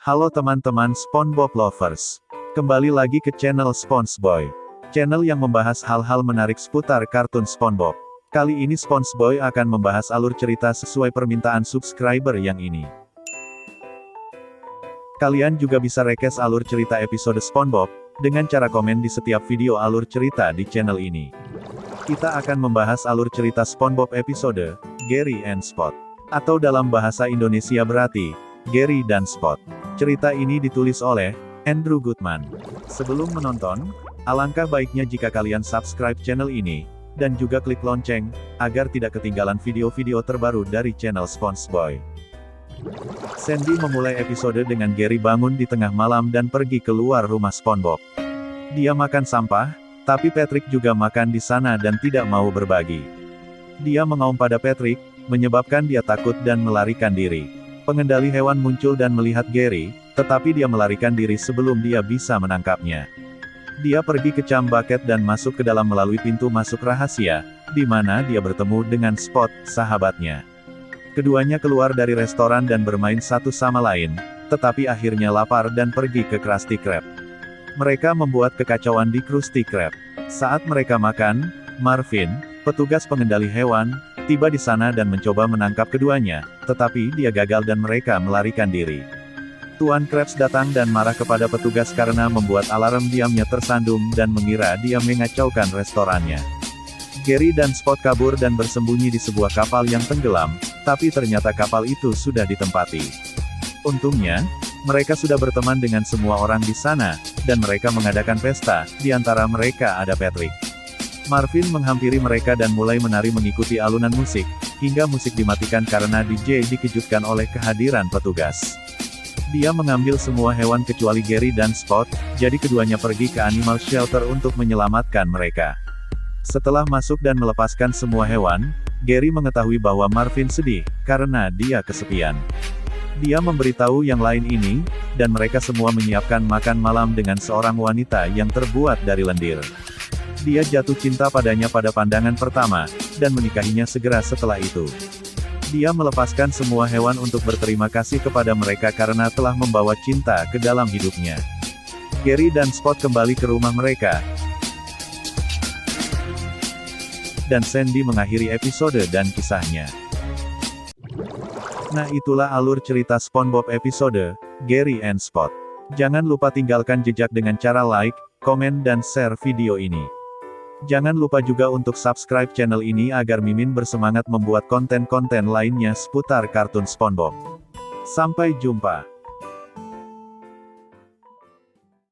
Halo teman-teman SpongeBob lovers. Kembali lagi ke channel SpongeBoy. Channel yang membahas hal-hal menarik seputar kartun SpongeBob. Kali ini SpongeBoy akan membahas alur cerita sesuai permintaan subscriber yang ini. Kalian juga bisa request alur cerita episode SpongeBob, dengan cara komen di setiap video alur cerita di channel ini. Kita akan membahas alur cerita SpongeBob episode, Gary and Spot. Atau dalam bahasa Indonesia berarti, Gary dan Spot. Cerita ini ditulis oleh Andrew Goodman. Sebelum menonton, alangkah baiknya jika kalian subscribe channel ini, dan juga klik lonceng, agar tidak ketinggalan video-video terbaru dari channel SpongeBoy. Sandy memulai episode dengan Gary bangun di tengah malam dan pergi keluar rumah SpongeBob. Dia makan sampah, tapi Patrick juga makan di sana dan tidak mau berbagi. Dia mengaum pada Patrick, menyebabkan dia takut dan melarikan diri. Pengendali hewan muncul dan melihat Gary, tetapi dia melarikan diri sebelum dia bisa menangkapnya. Dia pergi ke Chum Bucket dan masuk ke dalam melalui pintu masuk rahasia, di mana dia bertemu dengan Spot, sahabatnya. Keduanya keluar dari restoran dan bermain satu sama lain, tetapi akhirnya lapar dan pergi ke Krusty Krab. Mereka membuat kekacauan di Krusty Krab. Saat mereka makan, Marvin, petugas pengendali hewan, tiba di sana dan mencoba menangkap keduanya, tetapi dia gagal dan mereka melarikan diri. Tuan Krabs datang dan marah kepada petugas karena membuat alarm diamnya tersandung dan mengira dia mengacaukan restorannya. Gary dan Spot kabur dan bersembunyi di sebuah kapal yang tenggelam, tapi ternyata kapal itu sudah ditempati. Untungnya, mereka sudah berteman dengan semua orang di sana, dan mereka mengadakan pesta, di antara mereka ada Patrick. Marvin menghampiri mereka dan mulai menari mengikuti alunan musik, hingga musik dimatikan karena DJ dikejutkan oleh kehadiran petugas. Dia mengambil semua hewan kecuali Gary dan Spot, jadi keduanya pergi ke animal shelter untuk menyelamatkan mereka. Setelah masuk dan melepaskan semua hewan, Gary mengetahui bahwa Marvin sedih, karena dia kesepian. Dia memberitahu yang lain ini, dan mereka semua menyiapkan makan malam dengan seorang wanita yang terbuat dari lendir. Dia jatuh cinta padanya pada pandangan pertama, dan menikahinya segera setelah itu. Dia melepaskan semua hewan untuk berterima kasih kepada mereka karena telah membawa cinta ke dalam hidupnya. Gary dan Spot kembali ke rumah mereka, dan Sandy mengakhiri episode dan kisahnya. Nah, itulah alur cerita SpongeBob episode, Gary and Spot. Jangan lupa tinggalkan jejak dengan cara like, komen dan share video ini. Jangan lupa juga untuk subscribe channel ini agar Mimin bersemangat membuat konten-konten lainnya seputar kartun SpongeBob. Sampai jumpa.